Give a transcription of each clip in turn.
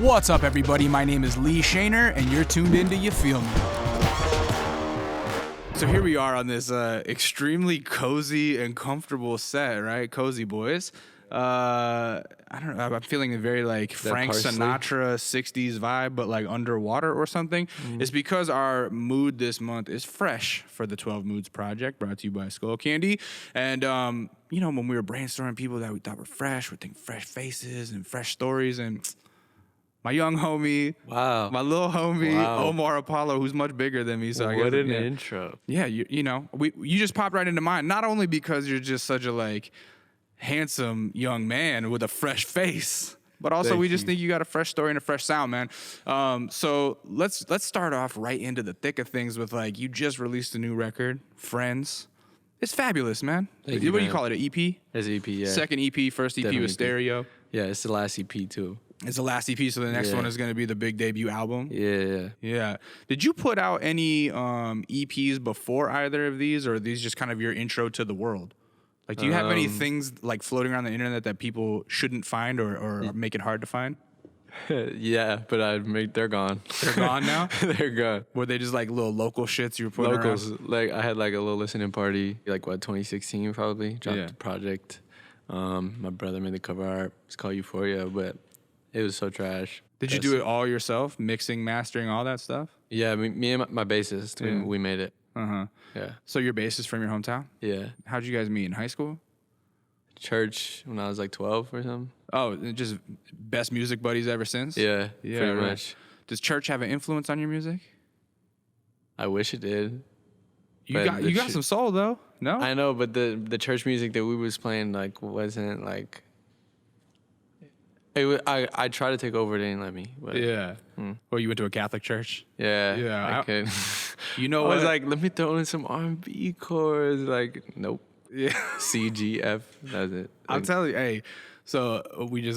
What's up, everybody? My name is Lee Shaner, and you're tuned into You Feel Me. So here we are on this extremely cozy and comfortable set, right? Cozy boys. I don't know. I'm feeling a very like Frank Sinatra 60s vibe, but like underwater or something. It's because our mood this month is fresh for the 12 Moods Project, brought to you by Skullcandy. And, you know, when we were brainstorming people that we thought were fresh, we'd think fresh faces and fresh stories. And my young homie, my little homie, Omar Apollo, who's much bigger than me. So I guess, intro. Yeah, you know, you just popped right into mind. Not only because you're just such a like handsome young man with a fresh face, but also we just think you got a fresh story and a fresh sound, man. So let's start off right into the thick of things with like you just released a new record, Friends. It's fabulous, man. What do you call it? An EP? It's an EP, yeah. Second EP, first EP Definitely was stereo. Yeah, it's the last EP too. It's the last EP, so the next one is going to be the big debut album. Yeah. Did you put out any EPs before either of these, or are these just kind of your intro to the world? Like, do you have any things like floating around the internet that people shouldn't find or make it hard to find? Yeah, but they're gone. They're gone now? They're gone. Were they just like little local shits you were putting Locals. around? Like, I had like a little listening party, like 2016 probably. Dropped the project. My brother made the cover art. It's called Euphoria, but it was so trash. Did you do it all yourself? Mixing, mastering, all that stuff? Yeah, me and my bassist, we made it. Yeah. So your bassist from your hometown? Yeah. How'd you guys meet, in high school? Church when I was like 12 or something. Oh, just best music buddies ever since? Yeah, pretty much. Does church have an influence on your music? I wish it did. You got some soul though, no? I know, but the church music that we was playing like wasn't like. I tried to take over, it didn't let me. But, Well, you went to a Catholic church? Yeah. I could. You know I what? was like, let me throw in some R&B chords. Like, nope. Yeah. C, G, F. That's it. I'll tell you, hey. So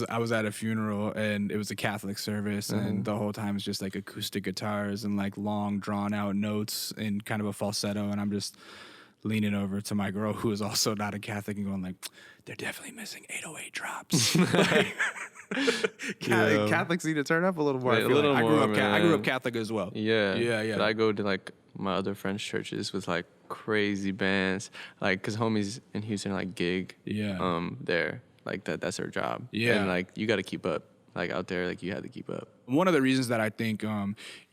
I was at a funeral and it was a Catholic service, and the whole time it's just like acoustic guitars and like long drawn out notes in kind of a falsetto, and I'm just leaning over to my girl who is also not a Catholic and going like, they're definitely missing 808 drops. Catholics need to turn up a little more. I grew up Catholic as well. Yeah. But I go to like my other friends' churches with like crazy bands, like because homies in Houston like gig. There, like that's their job. And like you got to keep up. Like out there, like you had to keep up. One of the reasons that I think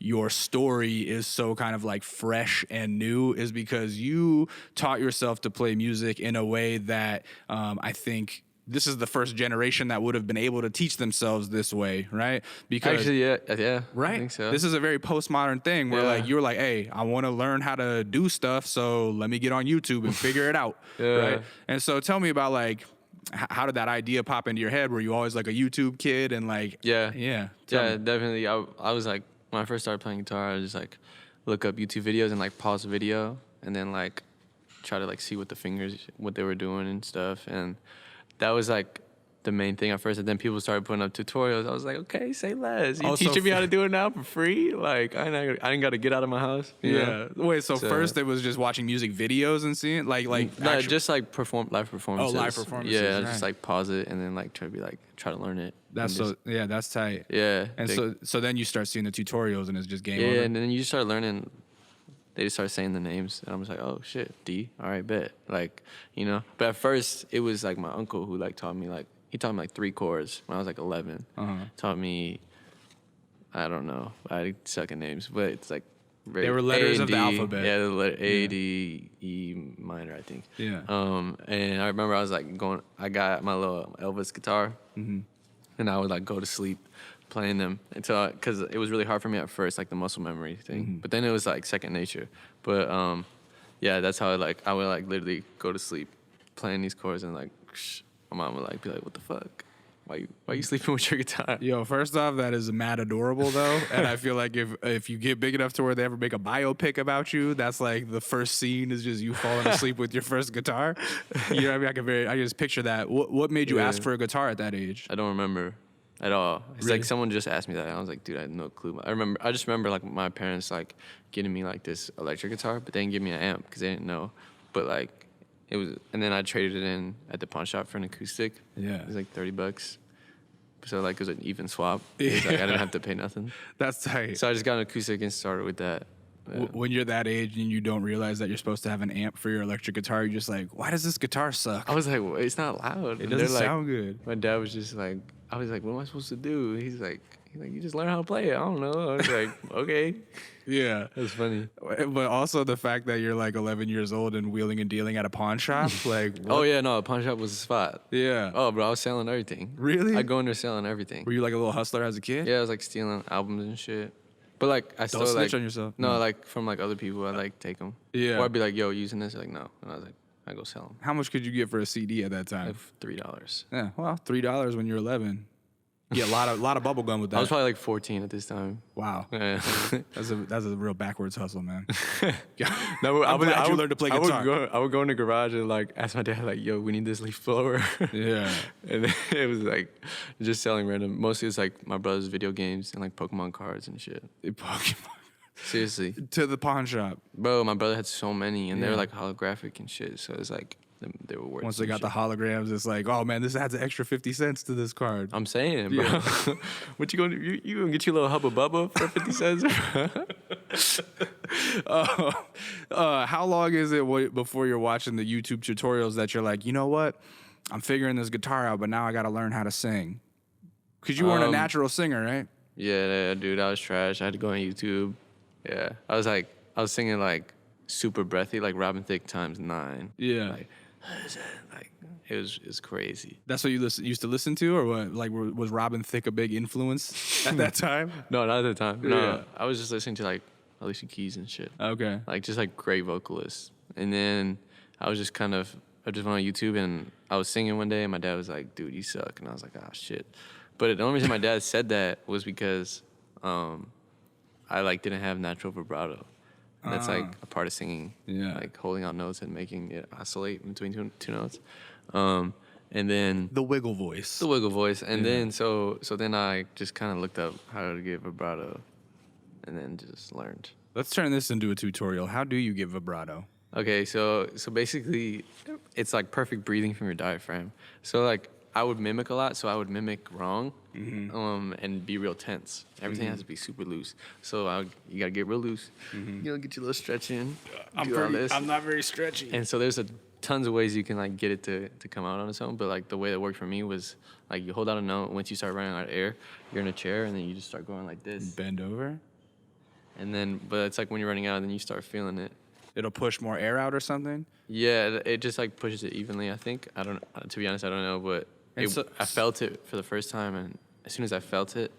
your story is so kind of like fresh and new is because you taught yourself to play music in a way that I think this is the first generation that would have been able to teach themselves this way, right? Because actually, yeah, right. I think so. This is a very postmodern thing where like you're like, hey, I want to learn how to do stuff, so let me get on YouTube and figure it out, right? And so tell me about like, how did that idea pop into your head? Were you always like a YouTube kid and like definitely. I was like, when I first started playing guitar, I was just like look up YouTube videos and like pause the video and then like try to like see what they were doing and stuff, and that was like the main thing at first. And then people started putting up tutorials. I was like, okay, say less. You teaching me how to do it now for free? Like I ain't got to get out of my house. Yeah. Wait. So first it was just watching music videos and seeing like no, just like live performances. Oh, live performances. Yeah, just like pause it and then like try to learn it. That's that's tight. Yeah. And so then you start seeing the tutorials and it's just game over. Yeah, and then you start learning. They just start saying the names, and I'm just like, oh shit, D. All right, bet. Like, you know. But at first, it was like my uncle who like taught me like. He taught me like 3 chords when I was like 11. Taught me, I don't know, I suck at names, but it's like they were letters of the alphabet. Yeah, the letter A, D, E minor, I think. Yeah. And I remember I was like I got my little Elvis guitar, and I would like go to sleep playing them because it was really hard for me at first, like the muscle memory thing. But then it was like second nature. But yeah, that's how I would like literally go to sleep playing these chords and like. My mom would like be like, "What the fuck? Why you sleeping with your guitar?" Yo, first off, that is mad adorable though, and I feel like if you get big enough to where they ever make a biopic about you, that's like the first scene is just you falling asleep with your first guitar. You know what I mean? I just picture that. What made you ask for a guitar at that age? I don't remember at all. It's really? Like someone just asked me that, and I was like, dude, I had no clue. I just remember like my parents like getting me like this electric guitar, but they didn't give me an amp because they didn't know. But like. It was, and then I traded it in at the pawn shop for an acoustic. Yeah. It was like $30. So like it was an even swap. Like I didn't have to pay nothing. That's tight. So I just got an acoustic and started with that. When you're that age and you don't realize that you're supposed to have an amp for your electric guitar, you're just like, why does this guitar suck? I was like, well, it's not loud. It doesn't sound good. My dad was just like, I was like, what am I supposed to do? He's like, you just learn how to play it. I don't know. I was like, okay. Yeah. That's funny. But also the fact that you're like 11 years old and wheeling and dealing at a pawn shop. Like, what? Oh, yeah, no, a pawn shop was a spot. Yeah. Oh, bro, I was selling everything. Really? I'd go in there selling everything. Were you like a little hustler as a kid? Yeah, I was like stealing albums and shit. But like, I still Don't snitch like, on yourself. No, like from like other people, I'd like take them. Yeah. Or I'd be like, yo, using this? Like, no. And I was like, I go sell them. How much could you get for a CD at that time? Like $3. Yeah, well, $3 when you're 11. Yeah, a lot of bubble gum with that. I was probably like 14 at this time. Wow. Yeah. That's a real backwards hustle, man. No, I'm glad you learned to play guitar. I would go in the garage and like ask my dad like, "Yo, we need this leaf blower." Yeah. And then it was like just selling random. Mostly it's like my brother's video games and like Pokemon cards and shit. Pokemon. Seriously. To the pawn shop. Bro, my brother had so many and they Yeah. were like holographic and shit. So it's like they were worth. Once they got the holograms, it's like, oh man, this adds an extra 50 cents to this card. I'm saying, bro. Yeah. What you gonna do? You gonna get your little Hubba Bubba for 50 cents? How long is it before you're watching the YouTube tutorials that you're like, you know what? I'm figuring this guitar out, but now I got to learn how to sing. Because you weren't a natural singer, right? Yeah, dude, I was trash. I had to go on YouTube. Yeah, I was singing like super breathy, like Robin Thicke times 9. Yeah. Like it was crazy. That's what you used to listen to, or what? Like, was Robin Thicke a big influence at that time? No, not at the time. No, Yeah. I was just listening to like Alicia Keys and shit. Okay. Like just like great vocalists. And then I just went on YouTube and I was singing one day and my dad was like, "Dude, you suck." And I was like, "Oh shit." But the only reason my dad said that was because I like didn't have natural vibrato. And that's like a part of singing. Yeah. Like holding out notes and making it oscillate between two notes. And then The wiggle voice. the wiggle voice. And then so then I just kind of looked up how to get vibrato and then just learned. Let's turn this into a tutorial. How do you get vibrato? Okay, so basically it's like perfect breathing from your diaphragm. So like I would mimic a lot, so I would mimic wrong and be real tense. Everything has to be super loose. So you gotta get real loose. You know, get your little stretch in. I'm not very stretchy. And so there's tons of ways you can like get it to come out on its own. But like the way that worked for me was like you hold out a note. Once you start running out of air, you're in a chair, and then you just start going like this. Bend over. And then, but it's like when you're running out, then you start feeling it. It'll push more air out or something. Yeah, it just like pushes it evenly. I think to be honest, I don't know, but I felt it for the first time, and as soon as I felt it,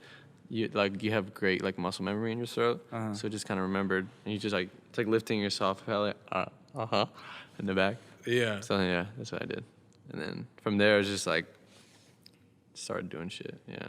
you have great like muscle memory in your throat, so it just kind of remembered, and you just like it's like lifting your soft palate, in the back. Yeah. So yeah, that's what I did, and then from there I was just like started doing shit. Yeah.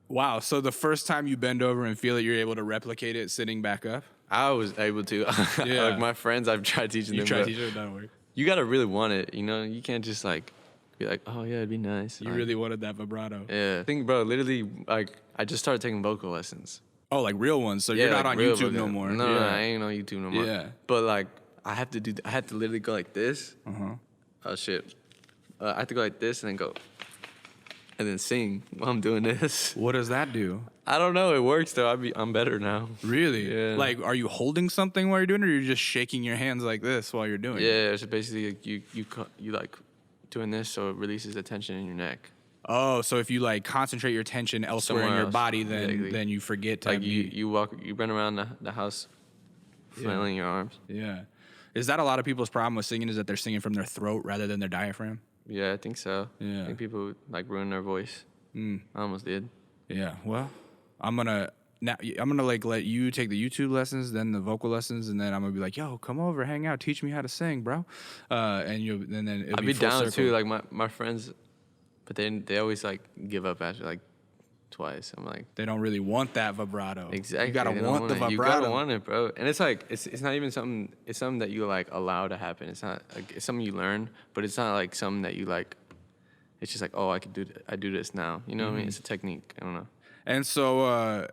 Wow. So the first time you bend over and feel it, you're able to replicate it sitting back up. I was able to. Yeah. Like my friends, I've tried teaching them. You tried teaching it, that work. You gotta really want it, you know. You can't just like be like, oh yeah, it'd be nice. You really wanted that vibrato. Yeah. I think, bro, literally, like I just started taking vocal lessons. Oh, like real ones. So you're not like on real YouTube vocal. no more. No, Yeah. I ain't on YouTube no more. Yeah. But like I had to literally go like this. Oh shit. I have to go like this and then go, and then sing while I'm doing this. What does that do? I don't know. It works though. I'm better now. Really? Yeah. Like, are you holding something while you're doing it, or you're just shaking your hands like this while you're doing it? Yeah. So basically, like, you like doing this, so it releases the tension in your neck. Oh, so if you like concentrate your attention elsewhere in Somewhere your else. body, then Exactly. then you forget to Like have you run around the house, flailing your arms. Yeah. Is that a lot of people's problem with singing? Is that they're singing from their throat rather than their diaphragm? Yeah, I think so. Yeah. I think people like ruin their voice. I almost did. Yeah. Well, I'm gonna like let you take the YouTube lessons, then the vocal lessons, and then I'm gonna be like, yo, come over, hang out, teach me how to sing, bro. And then it'll I'd be full down circle. too. Like my friends, but they always like give up after like twice. I'm like, They don't really want that vibrato. exactly. You gotta they don't want the it. vibrato. You gotta want it, bro. And it's like it's not even something. It's something that you like allow to happen. It's not like it's something you learn, but it's not like something that you like. It's just like, oh, I do this now. You know what I mean? It's a technique. I don't know. And so,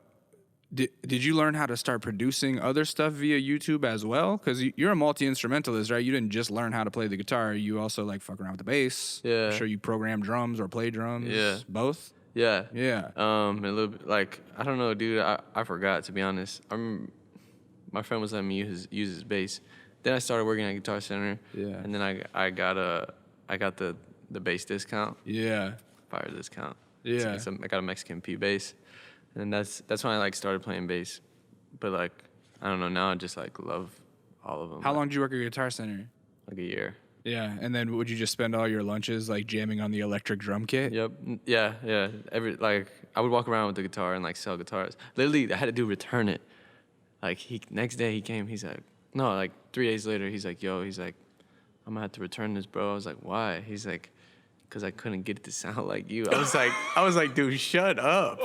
did you learn how to start producing other stuff via YouTube as well? Because you're a multi-instrumentalist, right? You didn't just learn how to play the guitar. You also like fuck around with the bass. Yeah. I'm sure you program drums or play drums. Yeah. Both? Yeah. Yeah. A little bit like I don't know, dude. I forgot, to be honest. I remember my friend was letting me use his bass. Then I started working at Guitar Center. Yeah. And then I got the bass discount. Yeah. Fire discount. Yeah. I got a Mexican P bass, and that's when I like started playing bass. But like I don't know, now I just like love all of them. How long did you work at Guitar Center? Like a year. Yeah, and then would you just spend all your lunches like jamming on the electric drum kit? Yep. Yeah. I would walk around with the guitar and like sell guitars. Literally, I had to do return it. Like next day he came. He's like, no, like 3 days later, he's like, yo, he's like, I'm gonna have to return this, bro. I was like, why? He's like, because I couldn't get it to sound like you. I was like, dude, shut up.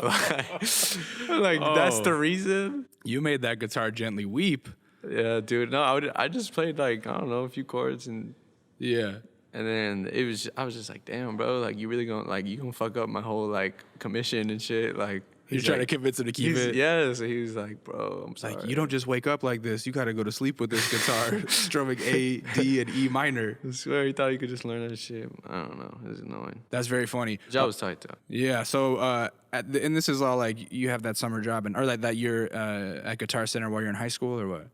That's the reason. You made that guitar gently weep. Yeah, dude. No, I just played like I don't know a few chords and. Yeah. And then I was just like, damn, bro, like you really gonna fuck up my whole like commission and shit. Like You're trying to convince him to keep it. Yeah, so he was like, bro, I'm sorry. Like, you don't just wake up like this. You got to go to sleep with this guitar, strumming A, D, and E minor. I swear he thought you could just learn that shit. I don't know. It was annoying. That's very funny. The job was tight though. Yeah. So, and this is all like you have that summer job, or like that you're at Guitar Center while you're in high school, or what?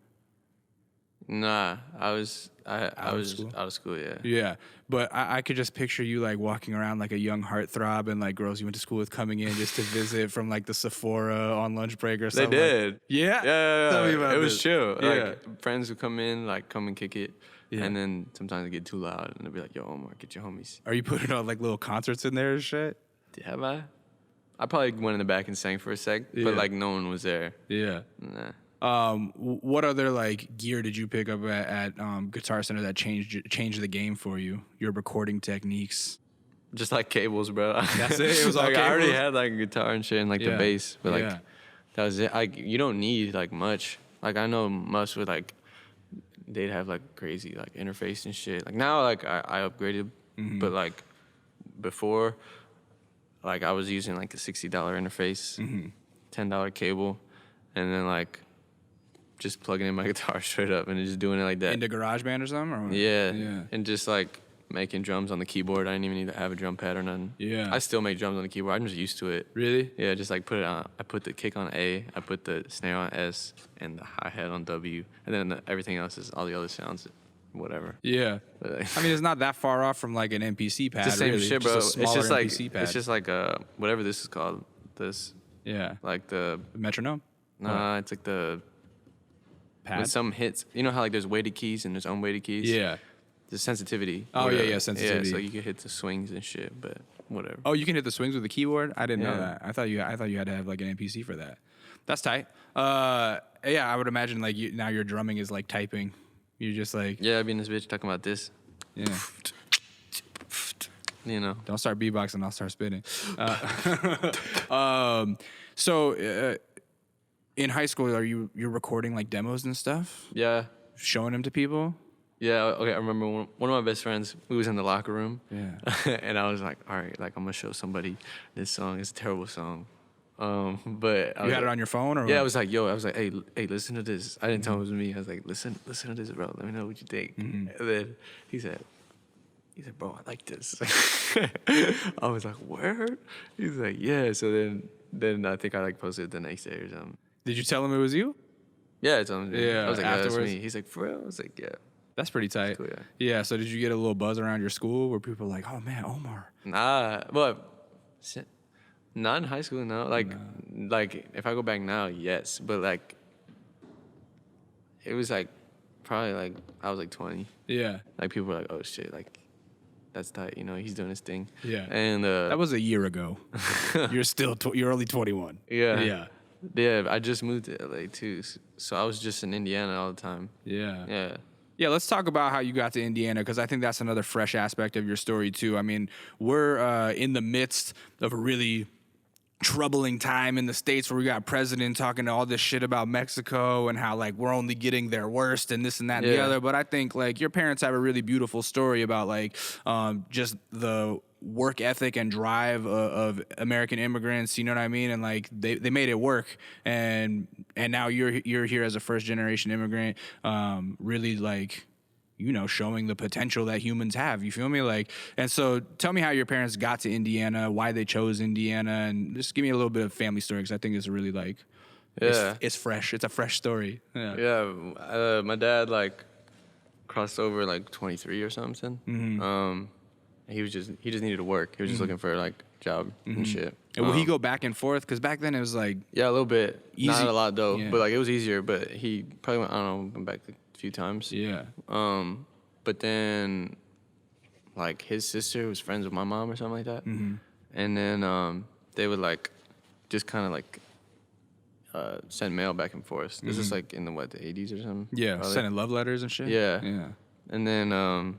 Nah, I was out of school, yeah. Yeah, but I could just picture you like walking around like a young heartthrob, and like girls you went to school with coming in just to visit from like the Sephora on lunch break or something. They did. Yeah? Yeah. Tell me about it was this. chill. Yeah. Like friends would come in, like come and kick it. Yeah. And then sometimes it get too loud and they'd be like, yo, Omar, get your homies. Are you putting on like little concerts in there and shit? Have I? I probably went in the back and sang for a sec, Yeah. but like no one was there. Yeah. Nah. What other like gear did you pick up at Guitar Center that changed the game for you? Your recording techniques. Just like cables, bro. That's it? It was all like I already cables? had like a guitar and shit and like Yeah. the bass, but like Yeah. that was it. Like you don't need like much. Like I know most with like they'd have like crazy like interface and shit. Like now like I upgraded, Mm-hmm. but like before, like I was using like a $60 interface, Mm-hmm. $10 cable, and then like just plugging in my guitar straight up and just doing it like that. Into GarageBand or something? Or what? Yeah. Yeah. And just like making drums on the keyboard. I didn't even need to have a drum pad or nothing. Yeah. I still make drums on the keyboard. I'm just used to it. Really? Yeah, just like put it on. I put the kick on A, I put the snare on S, and the hi-hat on W. And then everything else is all the other sounds, whatever. Yeah. But, like, I mean, it's not that far off from like an MPC pad. it's the same really. shit, bro. Just a It's just smaller like MPC pad. it's just like whatever this is called. This yeah. like the Metronome? nah, it's like the Pad? with some hits. You know how like there's weighted keys and there's unweighted keys. Yeah. The sensitivity. Oh, whatever. yeah, sensitivity. Yeah, so you can hit the swings and shit, but whatever. Oh, you can hit the swings with the keyboard? I didn't know Yeah. that. I thought you had to have like an MPC for that. That's tight. Yeah, I would imagine like now your drumming is like typing. You're just like Yeah, I'd be in this bitch talking about this. yeah. You know. Don't start beatboxing. I'll start spitting. So in high school, you're recording like demos and stuff, Yeah. showing them to people? Yeah, okay, I remember one of my best friends, we was in the locker room. Yeah. And I was like, all right, like I'm gonna show somebody this song. It's a terrible song. But You had it on your phone or yeah, what? I was like, hey, listen to this. I didn't tell him it was me. I was like, listen to this, bro. Let me know what you think. And then he said, bro, I like this. I was like, word? He's like, yeah. So then I think I like posted it the next day or something. Did you tell him it was you? Yeah, it's on. Yeah, I was like, yeah, that's afterwards? me. He's like, for real? I was like, yeah. That's pretty tight. Cool, yeah. Yeah. So did you get a little buzz around your school where people were like, oh man, Omar? Nah, but not in high school. No, like if I go back now, yes, but like it was like probably like I was like 20. Yeah. Like people were like, oh shit, like that's tight. You know, he's doing his thing. Yeah. And That was a year ago. You're only 21. yeah, Yeah. yeah. I just moved to LA too, so I was just in Indiana all the time. Yeah. Yeah. Yeah, let's talk about how you got to Indiana because I think that's another fresh aspect of your story too. I mean, we're in the midst of a really troubling time in the States where we got president talking all this shit about Mexico and how like we're only getting their worst and this and that and the Yeah. other. But I think like your parents have a really beautiful story about like just the work ethic and drive of American immigrants, you know what I mean? And like they made it work, and now you're here as a first generation immigrant, really like showing the potential that humans have. You feel me? Like, and so tell me how your parents got to Indiana, why they chose Indiana, and just give me a little bit of family story, because I think it's really like, it's fresh. It's a fresh story. Yeah. My dad like crossed over like 23 or something. He just needed to work. He was just looking for like job and shit. And will he go back and forth? Because back then it was like, yeah, a little bit, easy. Not a lot though, Yeah. but like it was easier. But he probably went back a few times. Yeah. But then like his sister was friends with my mom or something like that, and then they would like just kind of like send mail back and forth. This is like in the 80s or something. Yeah, probably. sending love letters and shit. Yeah. And then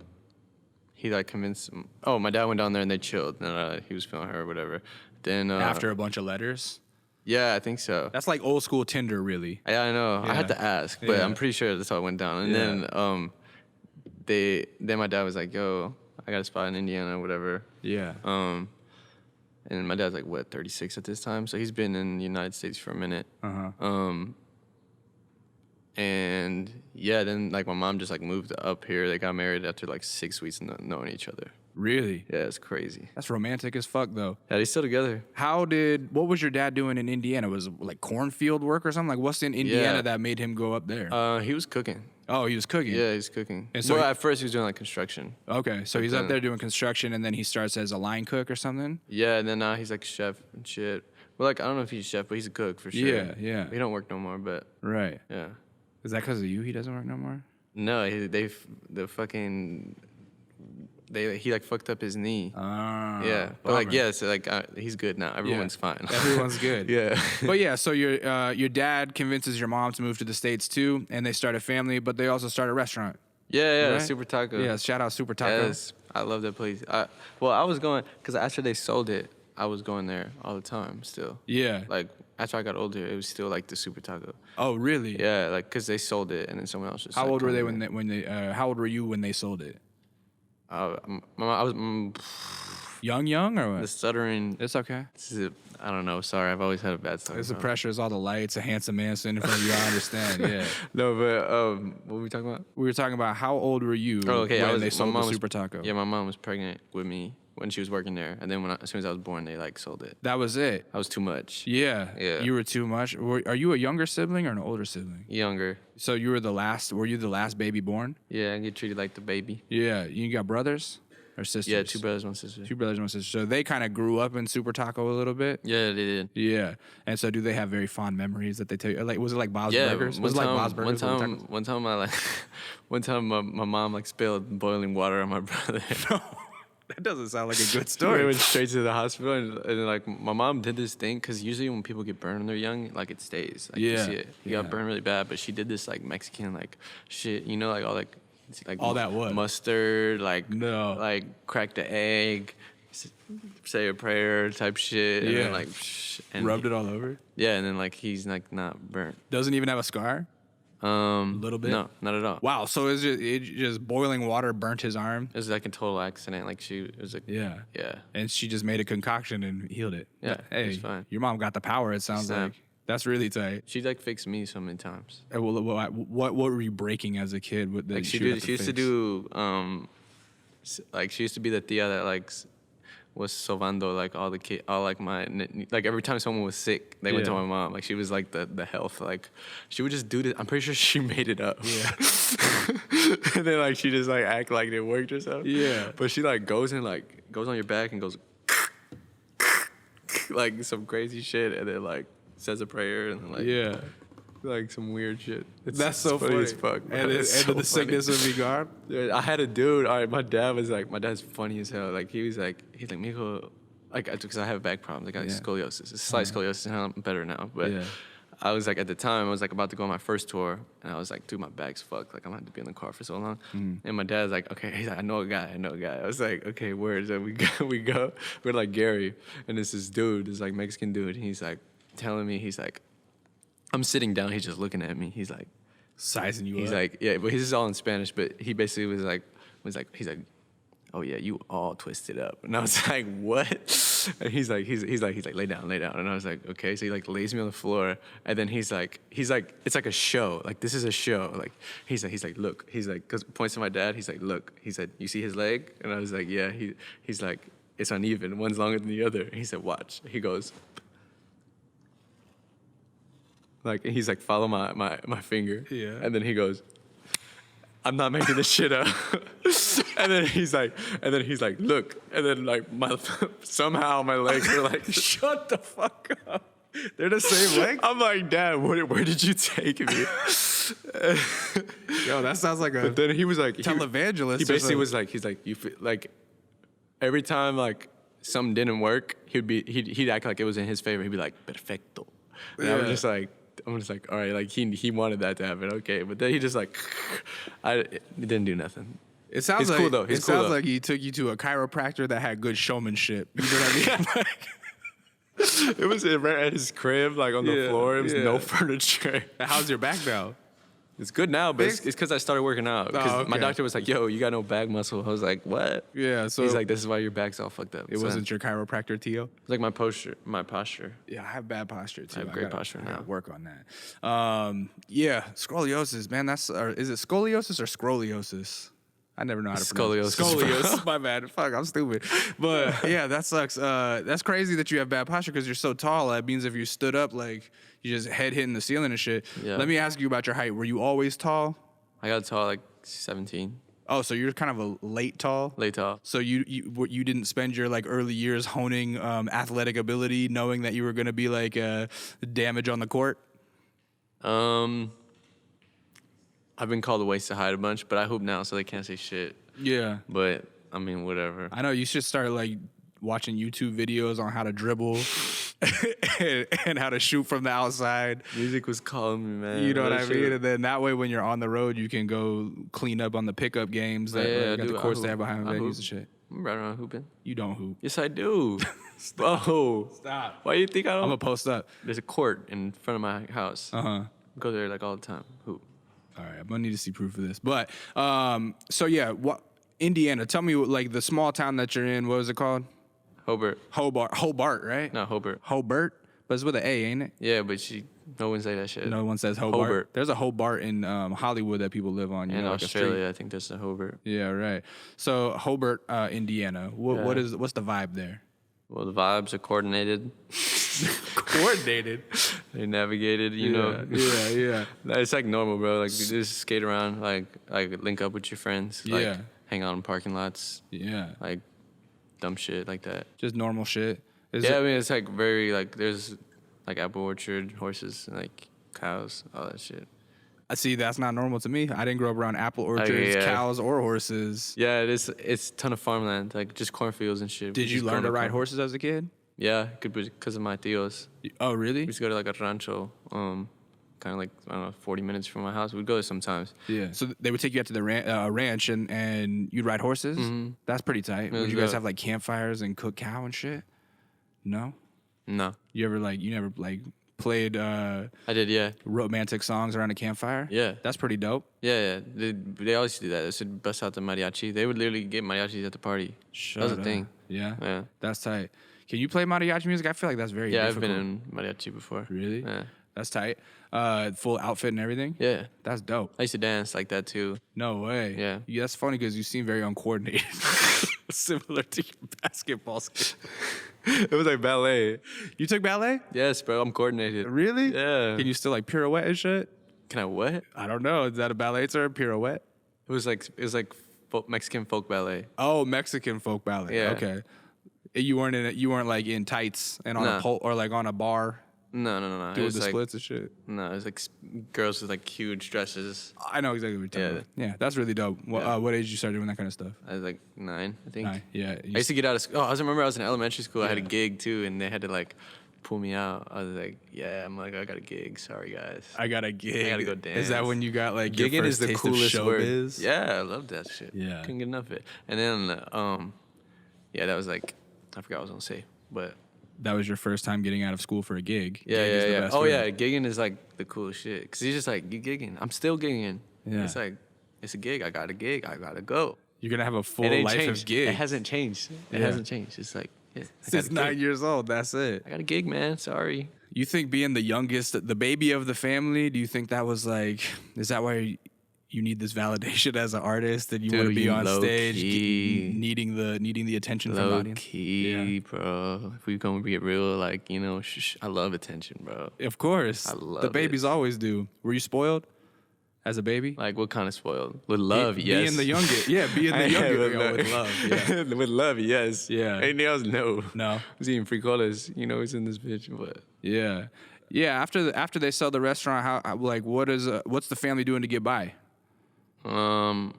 he like convinced him. Oh, my dad went down there and they chilled. And he was feeling her or whatever. Then After a bunch of letters. Yeah, I think so. That's like old school Tinder, really. Yeah, I know. Yeah. I had to ask, but I'm pretty sure that's how it went down. And then my dad was like, "Yo, I got a spot in Indiana, whatever." Yeah. And my dad's like, what, 36 at this time? So he's been in the United States for a minute. And yeah, then like my mom just like moved up here. They got married after like 6 weeks of knowing each other. Really? Yeah, it's crazy. That's romantic as fuck, though. Yeah, they're still together. What was your dad doing in Indiana? Was it like cornfield work or something? Like, what's in Indiana that made him go up there? He was cooking. Oh, he was cooking? Yeah, he's cooking. And so well, at first he was doing like construction. Okay, so he's up there doing construction, and then he starts as a line cook or something? Yeah, and then now he's like chef and shit. Well, like, I don't know if he's a chef, but he's a cook for sure. Yeah. He don't work no more, but Right. yeah. Is that because of you he doesn't work no more? No, he like fucked up his knee. Yeah, but like so like he's good now. Everyone's fine. Everyone's good. Yeah. But yeah, so your dad convinces your mom to move to the States too, and they start a family, but they also start a restaurant. Yeah, right? Super Taco. Yeah, shout out Super Taco. Yes, I love that place. I was going because after they sold it, I was going there all the time still. Yeah. Like after I got older, it was still like the Super Taco. Oh, really? Yeah, like because they sold it and then someone else just. How old were they how old were you when they sold it? I was Young or what? the stuttering. It's okay. I don't know. Sorry, I've always had a bad stomach. It's the pressure, it's all the lights, a handsome man sitting in front of you. I understand. Yeah. No, but what were we talking about? We were talking about how old were you when they sold the Super Taco? Yeah, my mom was pregnant with me when she was working there, and then as soon as I was born, they like sold it. That was it. I was too much. Yeah. Yeah. You were too much. Are you a younger sibling or an older sibling? Younger. So you were the last. Were you the last baby born? Yeah, I get treated like the baby. Yeah. You got brothers or sisters? Yeah, 2 brothers, 1 sister. 2 brothers, 1 sister. So they kind of grew up in Super Taco a little bit. Yeah, they did. Yeah. And so do they have very fond memories that they tell you? Like, was it like Bob's Burgers? Was it like Bob's Burgers? One time my mom like spilled boiling water on my brother. No. That doesn't sound like a good story. We went straight to the hospital, and like my mom did this thing because usually when people get burned when they're young, like it stays. Like, you see it. He got burned really bad, but she did this like Mexican like shit, like all like all that what? Mustard, like crack the egg, say a prayer type shit, and then like and rubbed it all over. Yeah, and then like he's like not burnt. Doesn't even have a scar. A little bit? No, not at all. Wow, so it just boiling water burnt his arm? It was like a total accident. Like it was like yeah. And she just made a concoction and healed it. Yeah, hey, it was fine. Your mom got the power. It sounds like that's really tight. She like fixed me so many times. What were you breaking as a kid? Like she used to do like she used to be the tia that like was sobando like all the kids, all like my like every time someone was sick, they went to my mom. Like she was like the health, like she would just do this. I'm pretty sure she made it up. Yeah. And then like she just like act like it worked or something. Yeah. But she like goes on your back and goes like some crazy shit, and then like says a prayer and then like like some weird shit. That's so funny as fuck. And the sickness would be gone. Yeah, I had a dude. All right, my dad's funny as hell. Like he's like mijo, like because I have back problems. I got scoliosis. It's slight scoliosis. And I'm better now, but. I was like, at the time, I was like about to go on my first tour, and I was like, dude, my back's fucked. Like, I'm gonna have to be in the car for so long. And my dad's like, okay, he's like, I know a guy. I was like, okay, where? So we go. We're like Gary, and it's this dude, this like Mexican dude, and he's like telling me, he's like, I'm sitting down, he's just looking at me. He's like, sizing you up. He's like, yeah, but this is all in Spanish, but he basically was like, he's like, oh yeah, you all twisted up. And I was like, what? And he's like, lay down. And I was like, okay. So he like lays me on the floor, and then he's like, it's like a show. Like, this is a show. Like, he's like, look. He's like, cause points to my dad. He's like, look. He said, you see his leg? And I was like, yeah. He's like, it's uneven. One's longer than the other. And he said, watch. He goes, like, he's like, follow my finger. Yeah. And then he goes, I'm not making this shit up. And then he's like, look. And then like somehow my legs are like, Shut the fuck up. They're the same leg? I'm like, Dad, where did you take me? Yo, that sounds like a But then he was like, televangelist. He basically was like, he's like, you feel like every time like something didn't work, he'd act like it was in his favor. He'd be like, perfecto. And I'm just like, all right, like he wanted that to happen, okay. But then he just like, he didn't do nothing. It sounds He's like cool though. It sounds like he took you to a chiropractor that had good showmanship. You know what I mean? Like, It was right at his crib, like on the floor. It was no furniture. how's your back now? It's good now, but it's because I started working out. Because my okay. doctor was like, yo, you got no back muscle. I was like, what? Yeah, so He's like, this is why your back's all fucked up. it wasn't your chiropractor, Tio? It's like my posture. Yeah, I have bad posture too. I have great posture I gotta now. work on that. Yeah, scoliosis, man. Is it scoliosis or scroliosis? I never know how to pronounce it. Scoliosis. Scoliosis. My bad. Fuck, I'm stupid. But yeah, that sucks. That's crazy that you have bad posture because you're so tall. That means if you stood up, like you just head hitting the ceiling and shit. Yeah. Let me ask you about your height. Were you always tall? I got tall like 17. Oh, so you're kind of a late tall. Late tall. So you didn't spend your like early years honing athletic ability, knowing that you were gonna be like damage on the court. I've been called a waste of height a bunch, but I hoop now, so they can't say shit. Yeah. But I mean, whatever. I know you should start like watching YouTube videos on how to dribble and how to shoot from the outside. Music was calling me, man. You know what I Shit. mean? And then that way, when you're on the road, you can go clean up on the pickup games that I got do. the courts I they have hoop. behind I venues hoop. and shit. I'm right around hooping. You don't hoop. Yes, I do. Whoa. Stop. Why do you think I don't? I'm gonna post up. There's a court in front of my house. Uh-huh. Go there like all the time. Hoop. All right, I'm gonna need to see proof of this. But so yeah, what Indiana? Tell me, like the small town that you're in. What was it called? Hobart. Hobart, right? No, Hobart. Hobart, but it's with an A, ain't it? Yeah, but no one say that shit. No one says Hobart. There's a Hobart in Hollywood that people live on. You In know, like a street. Australia, I think there's a Hobart. Yeah, right. So Hobart, Indiana. What Yeah. what's the vibe there? Well, the vibes are coordinated. Coordinated. They navigated, you know. Yeah. It's like normal, bro. Like, you just skate around, like link up with your friends. Like, Yeah. hang out in parking lots. Yeah. Like, dumb shit like that. Just normal shit. I mean, it's like very, like, there's, like, apple orchard, horses, and, like, cows, all that shit. I see. That's not normal to me. I didn't grow up around apple orchards, yeah. cows, or horses. Yeah, it's a ton of farmland, like, just cornfields and shit. Did you learn to ride horses as a kid? Yeah, because of my tios. Oh, really? We used to go to, like, a rancho, kind of like, I don't know, 40 minutes from my house. We'd go there sometimes. Yeah. So they would take you out to the ranch and you'd ride horses? Mm-hmm. That's pretty tight. Would you guys have like campfires and cook cow and shit? No? No. You never played I did, yeah. romantic songs around a campfire? Yeah. That's pretty dope. Yeah. They always used to do that. They should bust out the mariachi. They would literally get mariachis at the party. That was a thing. Yeah? Yeah. That's tight. Can you play mariachi music? I feel like that's very difficult. I've been in mariachi before. Really? Yeah. That's tight. Full outfit and everything? Yeah. That's dope. I used to dance like that too. No way. Yeah. That's funny because you seem very uncoordinated. Similar to your basketball skill. It was like ballet. You took ballet? Yes, bro. I'm coordinated. Really? Yeah. Can you still like pirouette and shit? Can I what? I don't know. Is that a ballet term? Pirouette? It was like Mexican folk ballet. Oh, Mexican folk ballet. Yeah. Okay. You weren't like in tights and on a pole or like on a bar No. doing It the was like, splits and shit. No, it was like girls with like huge dresses. I know exactly what you're talking about. Yeah, that's really dope. What age did you start doing that kind of stuff? I was like 9, I think. 9. Yeah. I used to get out of school. I remember I was in elementary school. I had a gig too, and they had to like pull me out. I was like, I'm like, I got a gig. Sorry, guys. I got a gig. I gotta go dance. Is that when you got like Gigging your first is the taste coolest of word. showbiz? Yeah, I love that shit. Yeah. Couldn't get enough of it. And then, that was like, I forgot what I was gonna say, but That was your first time getting out of school for a gig. yeah, Gig is the yeah. best Oh feeling. yeah, gigging is like the coolest shit. Cause he's just like, you gigging. I'm still gigging. Yeah. It's like, it's a gig. I got a gig. I gotta go. You're gonna have a full It ain't life changed. of gigs. It hasn't changed. It Yeah. hasn't changed. It's like, Since 9 years old, that's it. I got a gig, man. Sorry. You think being the youngest, the baby of the family, do you think that was like, is that why you need this validation as an artist and you want to be on stage, needing the attention from the audience? Key, bro. If we gonna get real, like, you know, I love attention, bro. Of course. I love the babies it. always do. Were you spoiled as a baby? Like, what kind of spoiled? With love, yes. Being the youngest. Yeah, being the youngest. With love, yeah. With love, yes. Yeah. Anything else, no. No. I was eating frijoles, you know, it's in this bitch, but. Yeah. Yeah, after they sell the restaurant, how like what's the family doing to get by? My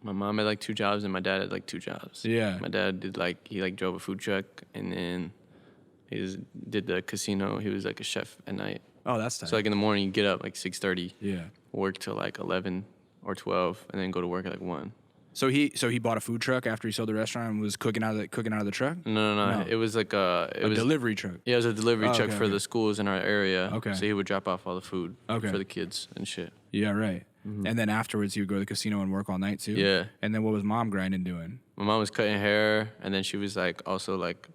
mom had like 2 jobs and my dad had like 2 jobs. Yeah. My dad did he drove a food truck and then did the casino. He was like a chef at night. Oh, that's tight. So like in the morning you get up like 6:30. Yeah. Work till like 11 or 12 and then go to work at like 1. So he bought a food truck after he sold the restaurant and was cooking out of the truck? No. It was like a delivery truck. Yeah, it was a delivery truck for okay. the schools in our area. Okay. So he would drop off all the food Okay. for the kids and shit. Yeah, right. And then afterwards he would go to the casino and work all night too? Yeah. And then what was mom grinding doing? My mom was cutting hair and then she was like also like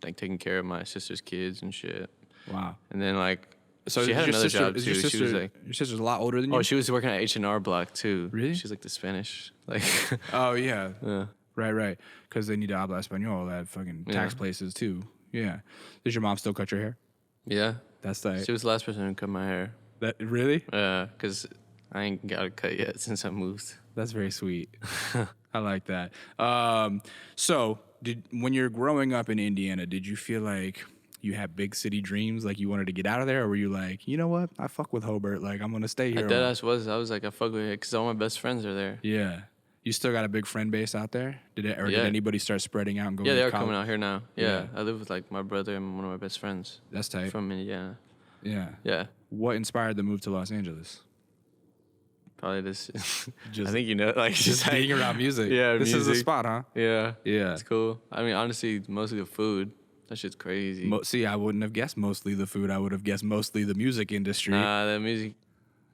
taking care of my sister's kids and shit. Wow. And then like So she had another job too. Your She was like, sister's a lot older than you? oh, she was working at H&R Block too. Really? She's like the Spanish, like. Oh yeah. Yeah. Right. Because they need to habla español, that fucking tax places too. Yeah. Does your mom still cut your hair? Yeah. That's tight. She was the last person who cut my hair. That really? Because I ain't got it cut yet since I moved. That's very sweet. I like that. So when you're growing up in Indiana, did you feel like you had big city dreams, like you wanted to get out of there, or were you like, you know what, I fuck with Hobart, like I'm gonna stay here? I was like, I fuck with it because all my best friends are there. Yeah. You still got a big friend base out there? Did anybody start spreading out and going? Yeah, they to are college? coming out here now. Yeah. Yeah. I live with like my brother and one of my best friends. That's tight. From Indiana. Yeah. Yeah. What inspired the move to Los Angeles? Probably this. Just, I think you know, like just being around music. Yeah, this music. is the spot, huh? Yeah. Yeah. It's cool. I mean, honestly, mostly the food. That shit's crazy. See, I wouldn't have guessed mostly the food. I would have guessed mostly the music industry. Nah, the music.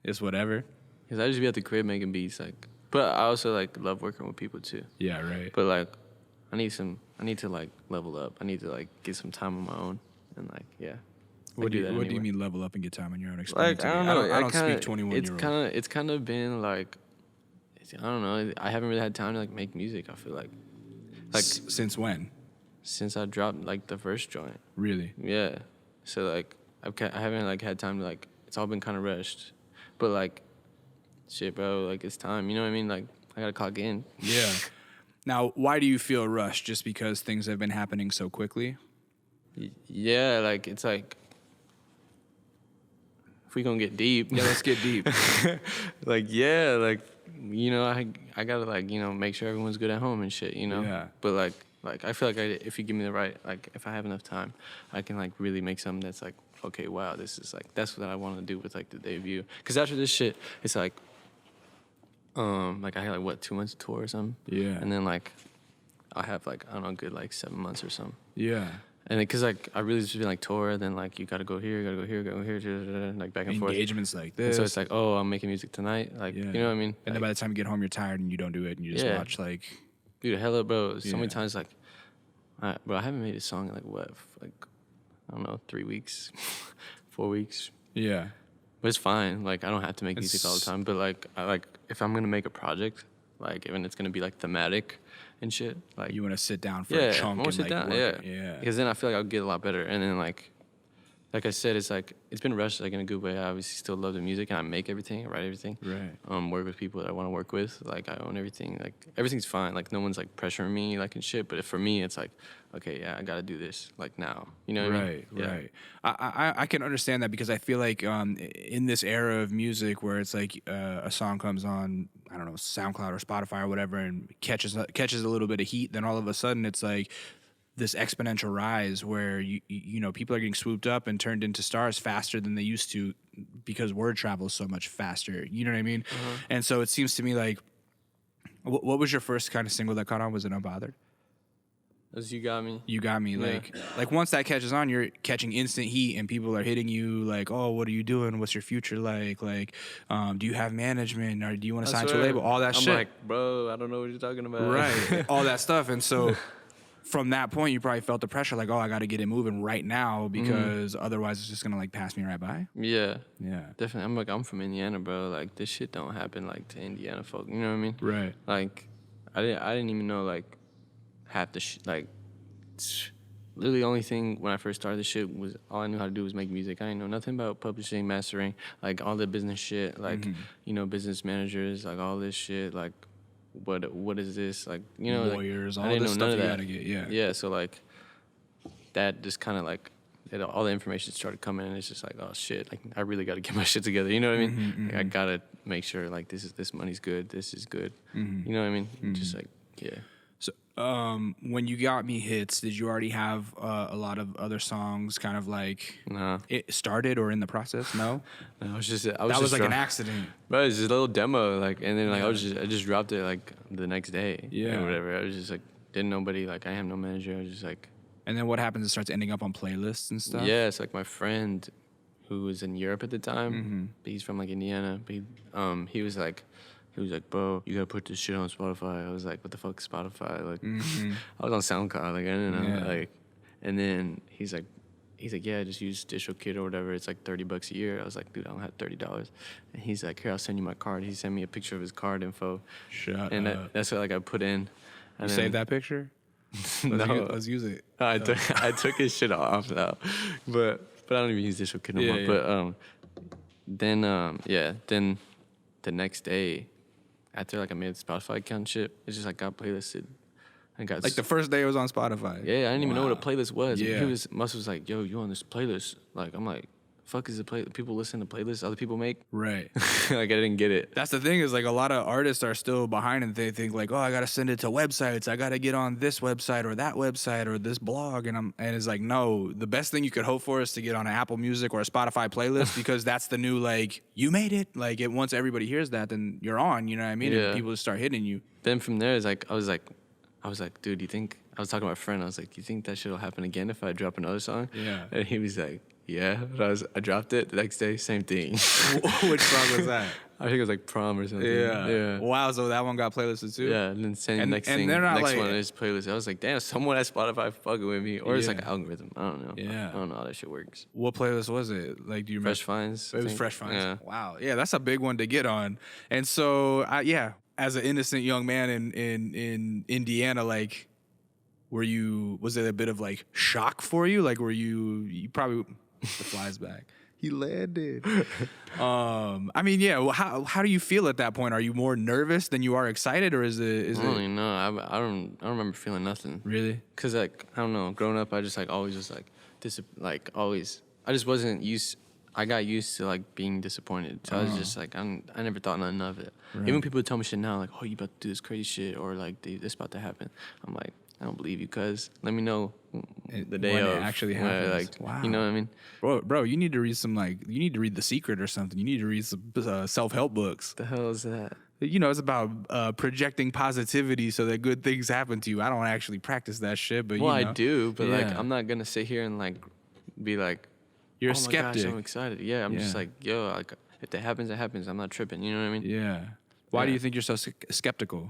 It's whatever. Because I just be at the crib making beats, like. But I also like love working with people too. Yeah, right. But like, I need to like level up. I need to like get some time on my own and like, yeah. What do you mean level up and get time on your own? Like, I don't know. I don't speak 21-year-old. It's kind of been like, I don't know. I haven't really had time to like make music. I feel like Since when? Since I dropped like the first joint. Really? Yeah. So like I haven't like had time to like. It's all been kind of rushed, but like, shit, bro. Like it's time. You know what I mean? Like I gotta clock in. Yeah. Now, why do you feel rushed? Just because things have been happening so quickly? Yeah. Like it's like. If we gonna get deep. Yeah, let's get deep. Like yeah, like you know I gotta like you know make sure everyone's good at home and shit. You know. Yeah. But like I feel like if you give me the right like if I have enough time, I can like really make something that's like okay wow this is like that's what I want to do with like the debut. Cause after this shit it's like I had like what 2 months of tour or something. Yeah. And then like I have like I don't know good like 7 months or something. Yeah. And because like I really just been like tour, then like you gotta go here, like back and forth. Engagements like this. And so it's like, oh, I'm making music tonight, like you know what I mean. And then by the time you get home, you're tired and you don't do it, and you just watch like. Dude, hella, bro. So many times like, bro, I haven't made a song in like what, like I don't know, 3 weeks, 4 weeks. Yeah. But it's fine. Like I don't have to make music all the time. But like if I'm gonna make a project, like even it's gonna be like thematic. And shit, like you want to sit down for a chunk and like work. Yeah. Because then I feel like I'll get a lot better. And then like I said, it's like it's been rushed like in a good way. I obviously still love the music and I make everything, I write everything. Right. Work with people that I want to work with. Like I own everything. Like everything's fine. Like no one's like pressuring me like and shit. But for me, it's like okay, yeah, I gotta do this like now. You know what I mean? Right. I can understand that because I feel like in this era of music where it's like a song comes on, I don't know, SoundCloud or Spotify or whatever, and catches a little bit of heat, then all of a sudden it's like this exponential rise where you know people are getting swooped up and turned into stars faster than they used to because word travels so much faster. You know what I mean? And so it seems to me like, what was your first kind of single that caught on? Was it Unbothered? As You Got Me. You Got Me. Yeah. Like once that catches on, you're catching instant heat and people are hitting you like, oh, what are you doing? What's your future like? Like, do you have management or do you want to sign to a label? All that shit. I'm like, bro, I don't know what you're talking about. Right. All that stuff. And so from that point, you probably felt the pressure, like, oh, I got to get it moving right now because otherwise it's just gonna like pass me right by. Yeah. Yeah. Definitely. I'm from Indiana, bro. Like, this shit don't happen like to Indiana folk. You know what I mean? Right. Like, I didn't even know like half the like. Literally, the only thing when I first started this shit was all I knew how to do was make music. I didn't know nothing about publishing, mastering, like all the business shit, like you know, business managers, like all this shit, like what is this, like, you know, lawyers, like, all this stuff you gotta get. Yeah. So like that just kind of like all the information started coming, and it's just like, oh shit, like I really got to get my shit together. You know what I mean? Like, I gotta make sure like this money's good, this is good. You know what I mean? Just like So, when you got me hits, did you already have a lot of other songs kind of like it started or in the process? No, that was like an accident. But it was just a little demo, like, and then like I just dropped it like the next day, or whatever. I was just like, didn't nobody, like, I have no manager. I was just like, and then what happens? It starts ending up on playlists and stuff. Yeah, it's like my friend who was in Europe at the time, but he's from like Indiana. But he was like, bro, you gotta put this shit on Spotify. I was like, what the fuck is Spotify? Like, I was on SoundCloud, like, I didn't know, like, and then he's like, yeah, just use DistroKid or whatever. It's like $30 a year. I was like, dude, I don't have $30. And he's like, here, I'll send you my card. He sent me a picture of his card info. Shut and up. That's what like I put in. You saved that picture? Let's use it. I took his shit off now, but I don't even use DistroKid no more. Yeah. But then the next day, after like I made the Spotify account and shit, it's just like got playlisted. I got like the first day it was on Spotify. Yeah, I didn't even know what a playlist was. Yeah. Mus was like, yo, you on this playlist? Like, I'm like, fuck is a playlist? People listen to playlists other people make? Right. Like, I didn't get it. That's the thing, is like a lot of artists are still behind and they think like, oh, I gotta send it to websites. I gotta get on this website or that website or this blog. And it's like, no, the best thing you could hope for is to get on an Apple Music or a Spotify playlist because that's the new, like, you made it. Like, once everybody hears that, then you're on, you know what I mean? Yeah. And people just start hitting you. Then from there, it's like, I was like, dude, you think, I was talking to my friend, I was like, you think that shit will happen again if I drop another song? Yeah. And he was like, yeah. But I dropped it the next day, same thing. Which song was that? I think it was like Prom or something. Yeah. Wow, so that one got playlisted too? Yeah, and then next one is playlist. I was like, damn, someone at Spotify fucking with me. Or it's like an algorithm. I don't know. Yeah. I don't know how that shit works. What playlist was it? Like, do you remember? Fresh Finds. It was Fresh Finds. Yeah. Wow. Yeah, that's a big one to get on. And so, as an innocent young man in Indiana, like, was it a bit of like shock for you? Like, you probably, the fly's back. He landed. I mean, yeah. Well, how do you feel at that point? Are you more nervous than you are excited, or is it? I don't even know. I don't remember feeling nothing. Really? Cause like, I don't know. Growing up, I just like always just like always. I just wasn't used. I got used to like being disappointed. So I was just like, I never thought nothing of it. Right. Even people tell me shit now, like, oh, you about to do this crazy shit, or like, this about to happen. I'm like, I don't believe you, cuz let me know the day when of it actually happens. Like, wow. You know what I mean? Bro, you need to read you need to read The Secret or something. You need to read some self-help books. The hell is that? You know, it's about projecting positivity so that good things happen to you. I don't actually practice that shit, but I do, but like, I'm not gonna sit here and like be like, you're a skeptic. Gosh, I'm excited. Yeah, I'm just like, yo, like, if that happens, it happens. I'm not tripping. You know what I mean? Yeah. Why do you think you're so skeptical?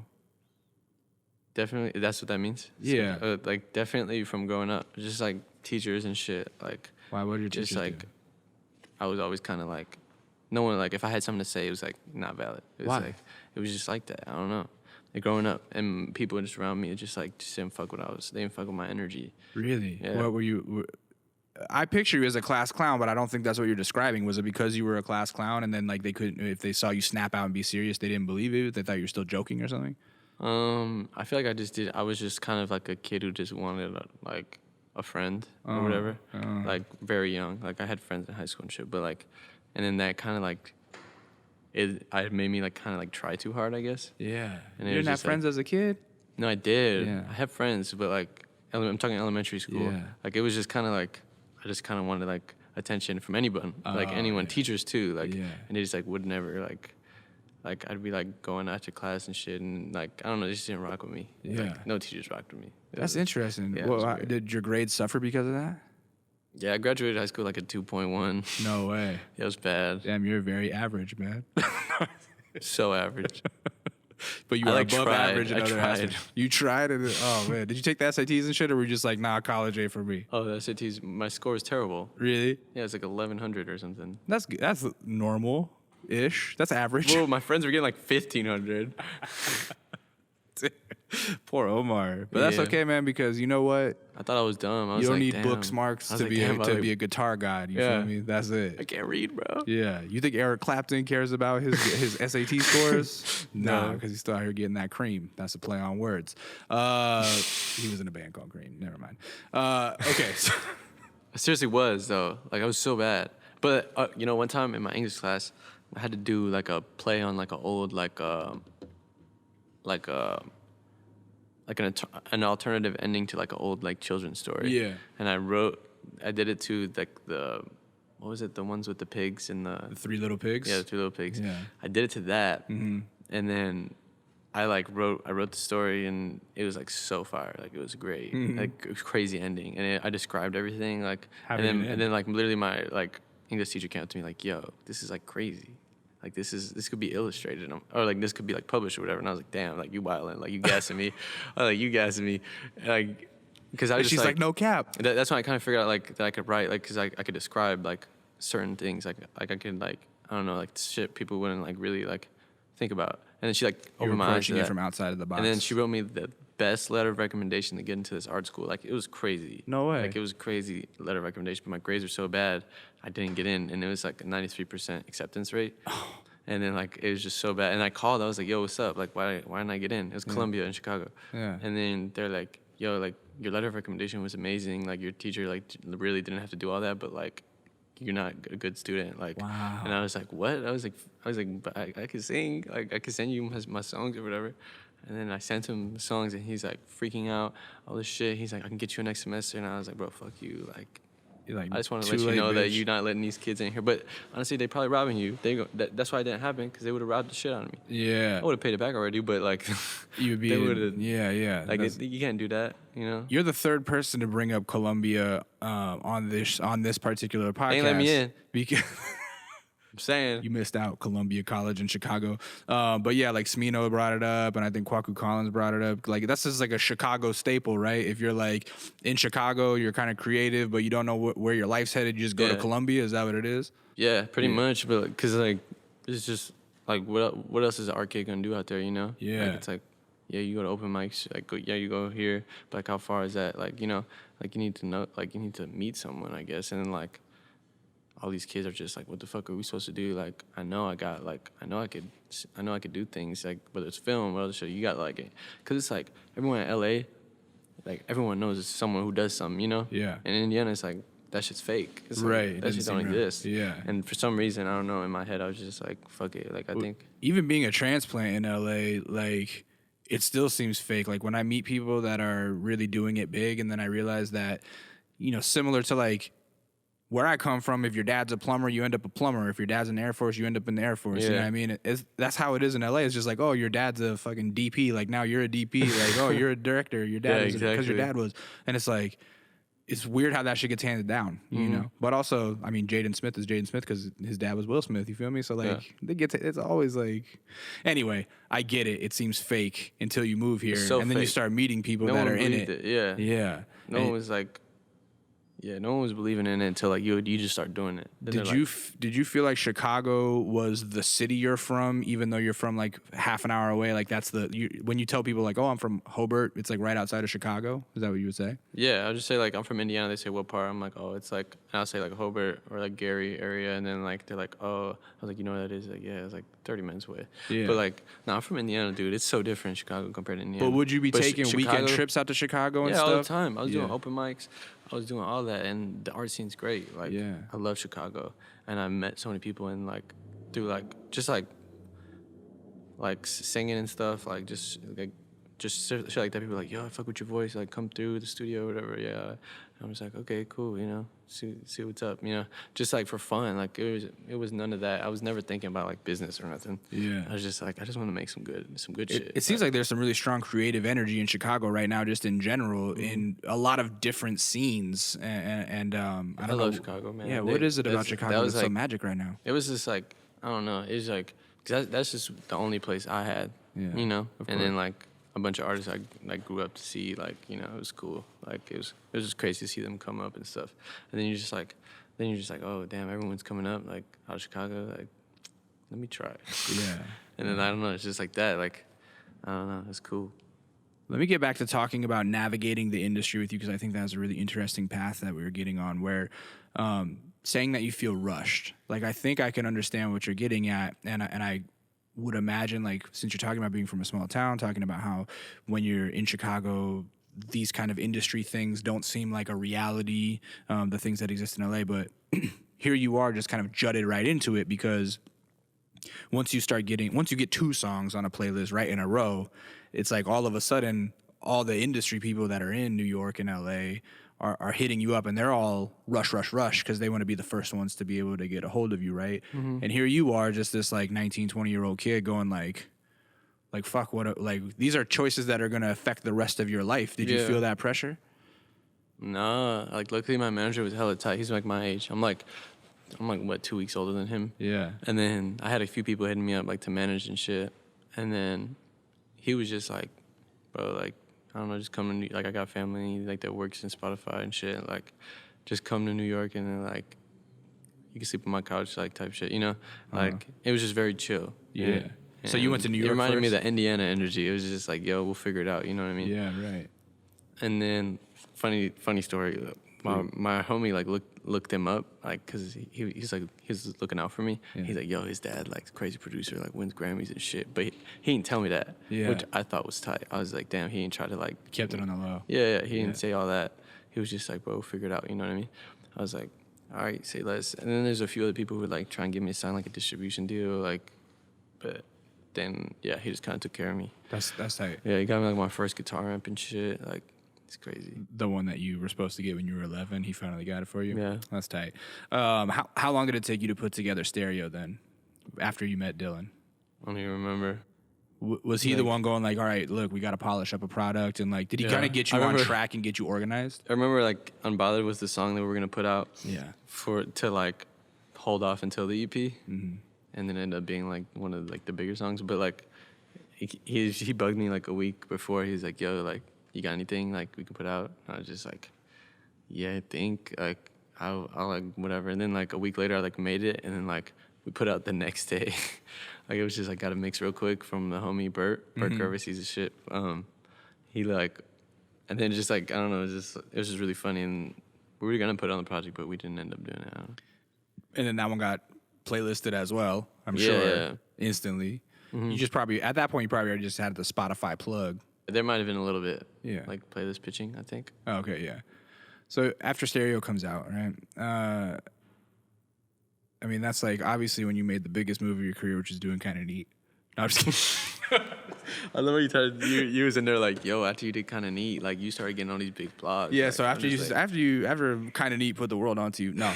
Definitely, that's what that means. Yeah. So, like, definitely from growing up, just like teachers and shit. Like, why? What did your teachers just like, do? I was always kind of like, no one, like, if I had something to say, it was like not valid. It was why? Like, it was just like that. I don't know. Like, growing up, and people just around me, just didn't fuck with they didn't fuck with my energy. Really? Yeah. What were you? I picture you as a class clown, but I don't think that's what you're describing. Was it because you were a class clown and then like they couldn't, if they saw you snap out and be serious, they didn't believe it? They thought you were still joking or something? I feel like I was just kind of like a kid who just wanted like a friend or whatever. Like, very young. Like, I had friends in high school and shit, but like, and then that kind of like, it made me like kind of like try too hard, I guess. Yeah. And you didn't have friends as a kid? No, I did. Yeah. I had friends, but like, I'm talking elementary school. Yeah. Like, it was just kind of like, I just kind of wanted like attention from anyone, like anyone, yeah. Teachers too, like, yeah. And they just like would never like I'd be like going after class and shit, and like, I don't know, they just didn't rock with me. Yeah. Like, no teachers rocked with me. That's interesting. Yeah, well, did your grades suffer because of that? Yeah, I graduated high school like a 2.1. No way. It was bad. Damn, you're very average, man. So average. But you I, were like, above tried. average in I other tried. aspects. You tried it. Oh man, did you take the SATs and shit, or were you just like, nah, college ain't for me? Oh, the SATs, my score is terrible. Really? Yeah, it's like 1100 or something. That's good. That's normal-ish. That's average. Well, my friends were getting like 1500. Poor Omar. But that's Yeah. okay, man, because you know what? I thought I was dumb. I was You don't like, need damn. books marks I was to like, be damn, to be a guitar god. You Yeah. feel me? That's I it. can't read, bro. Yeah. You think Eric Clapton cares about his SAT scores? Nah, No. because he's still out here getting that cream. That's a play on words. He was in a band called Cream. Never mind. Okay. So, I seriously was though. Like I was so bad. But one time in my English class, I had to do like a play on like an old an alternative ending to like an old like children's story. Yeah. And I did it to like the what was it? The ones with the pigs and the Three Little Pigs. yeah, the 3 Little Pigs. Yeah. I did it to that, and then I wrote the story, and it was like so fire, like it was great, like it was crazy ending, and I described everything, like, How and did then it end? and then like literally my like English teacher came up to me like, yo, this is like crazy. Like this could be illustrated, or like this could be like published or whatever. And I was like, damn, like you wildin', like you gassing me, like because I And was she's just, like, no cap. That's when I kind of figured out like that I could write, like, because I could describe like certain things, like I could like, I don't know, like shit people wouldn't like really like think about. And then she like You were opened my eyes to approaching it that. from outside of the box. And then she wrote me the best letter of recommendation to get into this art school. Like it was crazy. No way. Like it was a crazy letter of recommendation, but my grades were so bad I didn't get in, and it was like a 93% acceptance rate. And then like it was just so bad. And I called. I was like, "Yo, what's up? Like, why didn't I get in?" It was Columbia in Chicago. Yeah. And then they're like, "Yo, like your letter of recommendation was amazing. Like your teacher like really didn't have to do all that, but like you're not a good student." Like, Wow. And I was like, "What?" I was like, "But I could sing. Like I could send you my songs or whatever." And then I sent him the songs, and he's like freaking out, all this shit. He's like, "I can get you a next semester," and I was like, "Bro, fuck you." Like. You're like, I just want to too let you late, know that bitch. you're not letting these kids in here. But honestly, they probably robbing you. That's why it didn't happen, because they would have robbed the shit out of me. Yeah. I would have paid it back already, but like, You would be. they would've- Yeah. like That's- you can't do that, you know. You're the third person to bring up Columbia on this particular podcast. They ain't let me in. Because I'm saying. you missed out, Columbia College in Chicago. But yeah, like Smino brought it up, and I think Kwaku Collins brought it up. Like that's just like a Chicago staple, right? If you're like in Chicago, you're kind of creative, but you don't know where your life's headed. You just go to Yeah. Columbia. Is that what it is? Yeah, pretty much. But because like, it's just like what else is an art kid gonna do out there, you know? Yeah. Like, it's like, yeah, you go to open mics. Like, you go here. But like, how far is that? Like, you know, like you need to know, like you need to meet someone, I guess, and then like. All these kids are just like, what the fuck are we supposed to do? Like, I know I could do things, like whether it's film or other shit. You got like, cause it's like everyone in LA, like everyone knows it's someone who does something, you know? Yeah. And in Indiana, it's like that shit's fake. It's like, Right, it that doesn't shit don't seem real. exist. Yeah. And for some reason, I don't know. In my head, I was just like, fuck it. Like I think. Even being a transplant in LA, like it still seems fake. Like when I meet people that are really doing it big, and then I realize that, you know, similar to like where I come from, if your dad's a plumber, you end up a plumber. If your dad's in the Air Force, you end up in the Air Force. You know Yeah. what I mean? That's how it is in LA. It's just like, oh, your dad's a fucking DP. Like now you're a DP. Like, oh, you're a director. Your dad Yeah, is because your exactly. dad was. And it's like, it's weird how that shit gets handed down, you know? But also, I mean, Jaden Smith is Jaden Smith because his dad was Will Smith. You feel me? So like, it's always like, anyway, I get it. It seems fake until you move here. so and then you fake. start meeting people No that one are in believed it. Yeah. Yeah. No one was like. Yeah, no one was believing in it until like you just start doing it. Then Did they're you like, did you feel like Chicago was the city you're from, even though you're from like half an hour away? Like that's when you tell people like, oh, I'm from Hobart, it's like right outside of Chicago. Is that what you would say? Yeah, I'll just say like I'm from Indiana. They say what part? I'm like, oh, it's like, and I'll say like Hobart or like Gary area, and then like they're like, oh, I was like, you know what that is? Like, yeah, it's like 30 minutes away. Yeah. But like, no, I'm from Indiana, dude. It's so different in Chicago compared to Indiana. But would you be But taking weekend Chicago- trips out to Chicago and Yeah, stuff? all the time. I was doing Yeah. open mics. I was doing all that, and the art scene's great. Like, Yeah. I love Chicago, and I met so many people, and like through like just like singing and stuff, like just shit like that. People are like, yo, I fuck with your voice. Like, come through the studio or whatever. Yeah. And I'm just like, okay, cool. You know, see what's up. You know, just like for fun. Like it was none of that. I was never thinking about like business or nothing. Yeah. I was just like, I just want to make some good shit. It seems like there's some really strong creative energy in Chicago right now, just in general, in a lot of different scenes. And I don't know. love Chicago, man. Yeah, what is it about That Chicago was that's so like- magic right now? It was just like, I don't know. It's like, 'cause that's just the only place I had you know. And then like a bunch of artists I like grew up to see, like, you know, it was cool. Like it was just crazy to see them come up and stuff. And then you're just like, oh damn, everyone's coming up like out of Chicago. Like, let me try. Yeah. And then I don't know, it's just like that. Like, I don't know, it's cool. Let me get back to talking about navigating the industry with you, because I think that's a really interesting path that we were getting on, where saying that you feel rushed. Like, I think I can understand what you're getting at, and I would imagine, like, since you're talking about being from a small town, talking about how when you're in Chicago, these kind of industry things don't seem like a reality, the things that exist in LA, but here you are just kind of jutted right into it, because once you get 2 songs on a playlist right in a row, it's like all of a sudden all the industry people that are in New York and LA are hitting you up, and they're all rush because they want to be the first ones to be able to get a hold of you, right? Mm-hmm. And here you are, just this like 19, 20-year-old kid going like fuck, like these are choices that are going to affect the rest of your life. Did you feel that pressure? No, like luckily my manager was hella tight. He's like my age. I'm like what, 2 weeks older than him. Yeah. And then I had a few people hitting me up like to manage and shit. And then he was just like, bro, like, I don't know, just come to New York. Like, I got family like that works in Spotify and shit. Like, just come to New York and then like you can sleep on my couch, like type shit, you know? Like it was just very chill. Yeah. So you went to New York. It reminded me first? of the Indiana energy. It was just like, yo, we'll figure it out. You know what I mean? Yeah, right. And then funny story. My homie like looked him up, like, cause he was looking out for me. Yeah. He's like, yo, his dad like crazy producer, like wins Grammys and shit. But he didn't tell me that, which I thought was tight. I was like, damn, he didn't try to like kept it on the low. Yeah, he didn't say all that. He was just like, bro, figure it out. You know what I mean? I was like, all right, say less. And then there's a few other people who would like try and get me to sign like a distribution deal, like, but then he just kind of took care of me. That's tight. Yeah, he got me like my first guitar amp and shit, like. It's crazy. The one that you were supposed to get when you were 11, he finally got it for you? Yeah. That's tight. How long did it take you to put together Stereo then, after you met Dylan? I don't even remember. Was he the one going like, all right, look, we got to polish up a product? And like, did he kind of get you on track and get you organized? I remember like Unbothered was the song that we were going to put out. Yeah. To like hold off until the EP. Mm-hmm. And then ended up being like one of like the bigger songs. But like, he bugged me like a week before. He's like, yo, like, you got anything like we can put out? And I was just like, yeah, I think like I'll like whatever. And then like a week later I like made it, and then like we put out the next day. Like it was just like got a mix real quick from the homie Bert Curvis, he's a shit. He like, and then just like I don't know, it was just really funny, and we were gonna put it on the project, but we didn't end up doing it. And then that one got playlisted as well, I'm sure, instantly. Mm-hmm. You just probably at that point you probably already just had the Spotify plug. There might have been a little bit, like playlist pitching, I think. Oh, okay, yeah. So after Stereo comes out, right? I mean, that's like obviously when you made the biggest move of your career, which is doing Kind of Neat. No, I'm just kidding. I love how you was in there like, yo, after you did Kind of Neat, like you started getting all these big blogs. Yeah, like, so after Kind of Neat put the world onto you, no,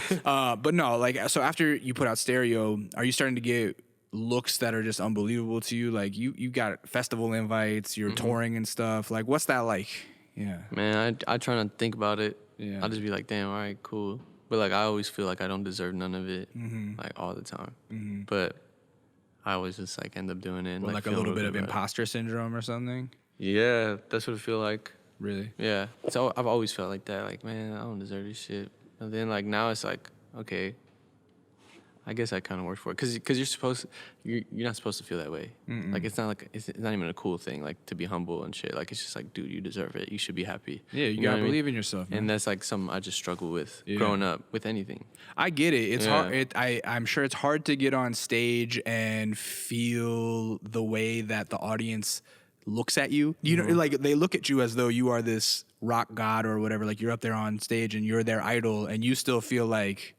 but no, like so after you put out Stereo, are you starting to get looks that are just unbelievable to you? Like you got festival invites, you're touring and stuff. Like what's that like? Yeah, man, I try not to think about it. Yeah, I'll just be like, damn, all right, cool. But like I always feel like I don't deserve none of it, like all the time. But I always just like end up doing it. And, like a little bit of imposter syndrome or something. Yeah, that's what I feel like. Really? Yeah. So I've always felt like that. Like, man, I don't deserve this shit. And then like now it's like, okay, I guess I kind of worked for it, because you're not supposed to feel that way. Mm-mm. Like it's not even a cool thing, like to be humble and shit. Like it's just like, dude, you deserve it. You should be happy. Yeah, you gotta believe in yourself, man. And that's like something I just struggle with growing up with anything. I get it. It's hard. I'm sure it's hard to get on stage and feel the way that the audience looks at you. You know, like they look at you as though you are this rock god or whatever. Like you're up there on stage and you're their idol, and you still feel like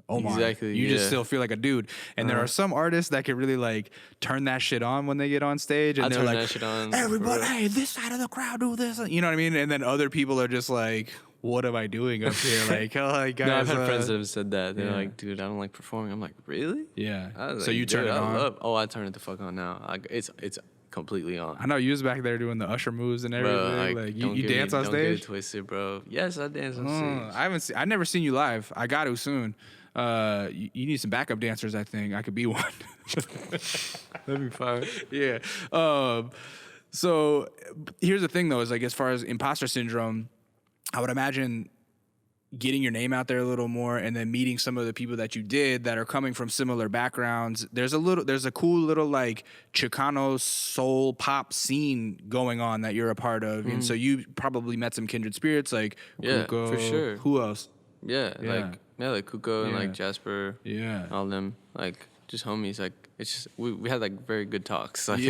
Omar. Exactly. You just still feel like a dude. And there are some artists that can really like turn that shit on when they get on stage, and they're like, that shit on, everybody, hey, this side of the crowd do this. You know what I mean? And then other people are just like, what am I doing up here? Like, oh, guys. No, I've had friends that have said that. They're like, dude, I don't like performing. I'm like, really? Yeah. So like, you turn it on? I turn it the fuck on now. It's completely on. I know you was back there doing the Usher moves and everything. Bro, like you dance on stage? Don't get it twisted, bro. Yes, I dance on stage. I've never seen you live. I got to soon. You need some backup dancers. I think I could be one. That'd be fire. Yeah. So here's the thing, though, is like as far as imposter syndrome, I would imagine getting your name out there a little more and then meeting some of the people that you did that are coming from similar backgrounds. There's a cool little like Chicano soul pop scene going on that you're a part of. And so you probably met some kindred spirits like Cuco. For sure. Who else? Yeah. Like Cuco and like Jasper. Yeah. All them, like just homies. Like it's just we had like very good talks. Like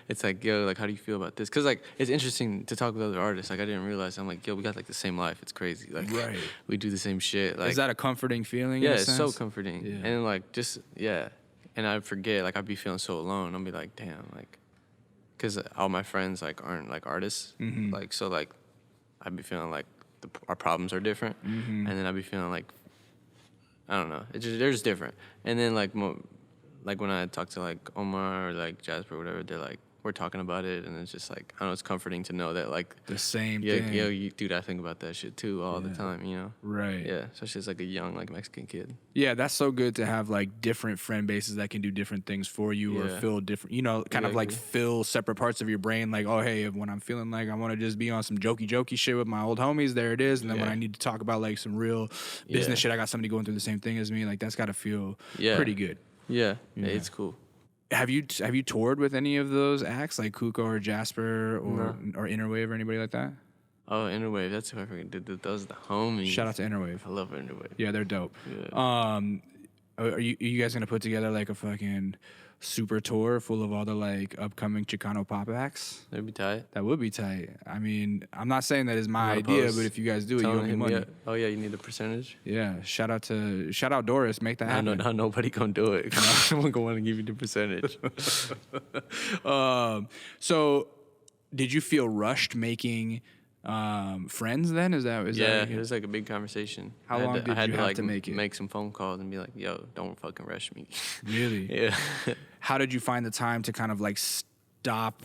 it's like, yo, like how do you feel about this? Because like it's interesting to talk with other artists. Like I didn't realize, I'm like, yo, we got like the same life. It's crazy. Like we do the same shit. Like, is that a comforting feeling? Yeah, in a it's sense? so comforting. Yeah. And like just and I forget, like I'd be feeling so alone. I'll be like, damn, like because all my friends like aren't like artists. Like so like I'd be feeling like our problems are different, and then I'd be feeling like I don't know. They're just different. And then like when I talk to like Omar or like Jasper or whatever, they're like, we're talking about it, and it's just like, I don't know, it's comforting to know that like the same thing. Yo, dude, I think about that shit too all the time, you know? Right. Yeah, especially as like a young like Mexican kid. Yeah, that's so good to have like different friend bases that can do different things for you or fill different, you know, kind of like fill separate parts of your brain. Like, oh, hey, when I'm feeling like I want to just be on some jokey shit with my old homies, there it is. And then when I need to talk about like some real business shit, I got somebody going through the same thing as me. Like that's got to feel pretty good. Yeah, it's cool. Have you toured with any of those acts like Cuco or Jasper or Inner Wave or anybody like that? Oh, Inner Wave, that's who I forget. Those are the homies. Shout out to Inner Wave. I love Inner Wave. Yeah, they're dope. Yeah. Are you guys gonna put together like a fucking super tour full of all the like upcoming Chicano pop acts? That'd be tight. That would be tight. I mean, I'm not saying that is my idea, but if you guys do it, you owe me money. Oh yeah, you need a percentage. Yeah, shout out Doris, make that happen. No, nobody gonna do it. Someone gonna want to give you the percentage. So, did you feel rushed making friends then? Is that it was like a big conversation. How long did you have to make it? Make some phone calls and be like, yo, don't fucking rush me. Really? Yeah. How did you find the time to kind of like stop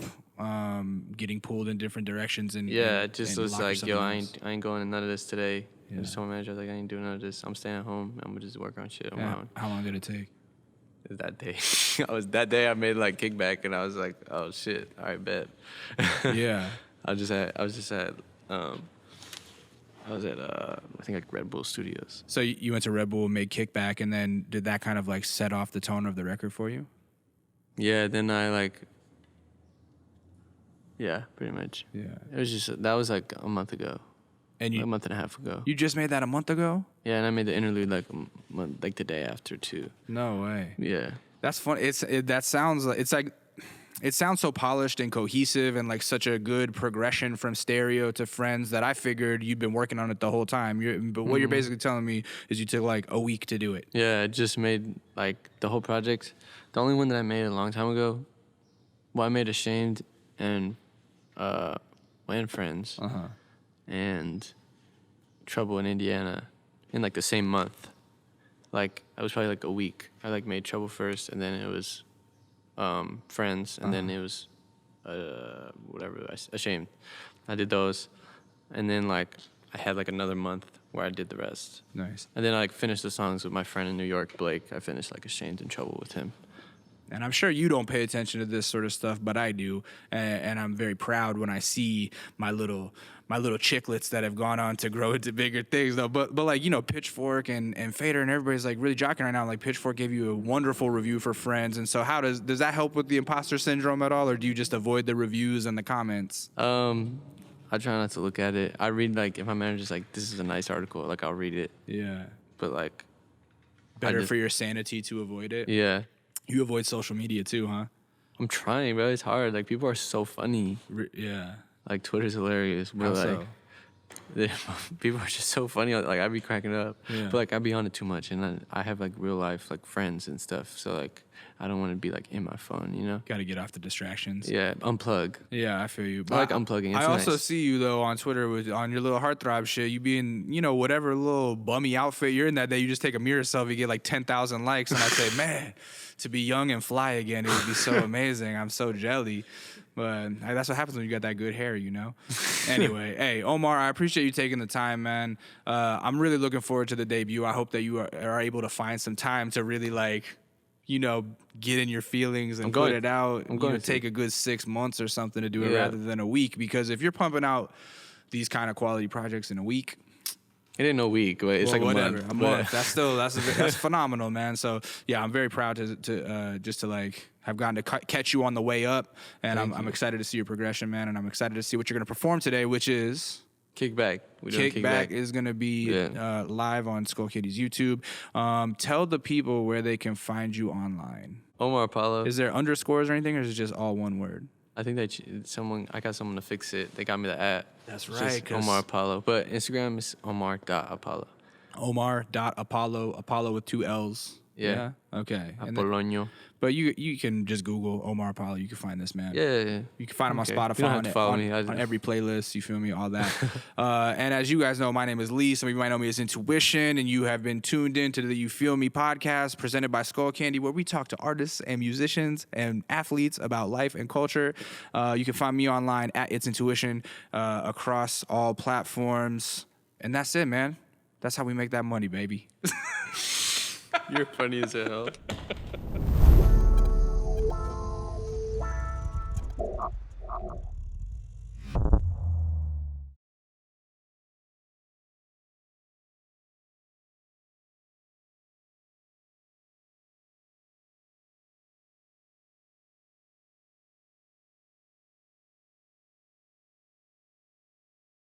getting pulled in different directions? It just was like, yo, I ain't going to none of this today. I just told my manager, I was like, I ain't doing none of this. I'm staying at home. I'm gonna just work on shit on my own. How long did it take? That day I made like kickback and I was like, oh shit, all right, bet. Yeah. I was at I think like Red Bull Studios. So you went to Red Bull, made Kickback, and then did that kind of like set off the tone of the record for you? Yeah, then I pretty much. Yeah. It was just, that was like a month ago. And a month and a half ago. You just made that a month ago? Yeah, and I made the interlude like a month, like the day after too. No way. Yeah. That's fun. It sounds so polished and cohesive and like such a good progression from Stereo to Friends that I figured you've been working on it the whole time. But what you're basically telling me is you took like a week to do it. Yeah, I just made like the whole project. The only one that I made a long time ago, I made Ashamed and Friends and Trouble in Indiana in like the same month. Like I was probably like a week. I like made Trouble first and then it was Friends, and then it was Ashamed. I did those, and then like I had like another month where I did the rest. Nice. And then I like finished the songs with my friend in New York, Blake. I finished like Ashamed and Trouble with him. And I'm sure you don't pay attention to this sort of stuff, but I do, and I'm very proud when I see my little chicklets that have gone on to grow into bigger things, though. But like, you know, Pitchfork and Fader and everybody's like really jockeying right now. Like Pitchfork gave you a wonderful review for Friends, and so how does that help with the imposter syndrome at all, or do you just avoid the reviews and the comments? I try not to look at it. I read like if my manager's like, this is a nice article, like I'll read it. Yeah. But like, better for your sanity to avoid it. Yeah. You avoid social media too, huh? I'm trying, bro. It's hard. Like people are so funny. Yeah. Like Twitter's hilarious, but people are just so funny. Like I'd be cracking up, but like I'd be on it too much, and I have like real life like friends and stuff. So like I don't want to be like in my phone, you know. Got to get off the distractions. Yeah, unplug. Yeah, I feel you. I like unplugging. It's I also nice. see you though on Twitter on your little Heartthrob shit. You be in, you know, whatever little bummy outfit you're in that day. You just take a mirror selfie, get like 10,000 likes, and I say, man, to be young and fly again. It would be so amazing. I'm so jelly. But that's what happens when you got that good hair, you know? Anyway, hey, Omar, I appreciate you taking the time, man. I'm really looking forward to the debut. I hope that you are able to find some time to really, like, you know, get in your feelings and put it out. I'm going to take a good 6 months or something to do it rather than a week. Because if you're pumping out these kind of quality projects in a week, it ain't no week, but it's like whatever. a month. That's phenomenal, man. So yeah, I'm very proud to just to like have gotten to catch you on the way up, and I'm excited to see your progression, man. And I'm excited to see what you're gonna perform today, which is Kickback. Kickback is gonna be live on Skullcandy's YouTube. Tell the people where they can find you online. Omar Apollo. Is there underscores or anything, or is it just all one word? I think that I got someone to fix it. They got me the app. That's right. Omar Apollo. But Instagram is Omar.Apollo. Omar.Apollo. Apollo with 2 L's. Yeah. Okay. Apolonio. But you can just Google Omar Apollo. You can find this man. Yeah. You can find him on Spotify, you don't have to follow me. On every playlist. You feel me? All that. And as you guys know, my name is Lee. Some of you might know me as Intuition, and you have been tuned in to the You Feel Me podcast presented by Skullcandy, where we talk to artists and musicians and athletes about life and culture. You can find me online at It's Intuition across all platforms. And that's it, man. That's how we make that money, baby. You're funny as hell.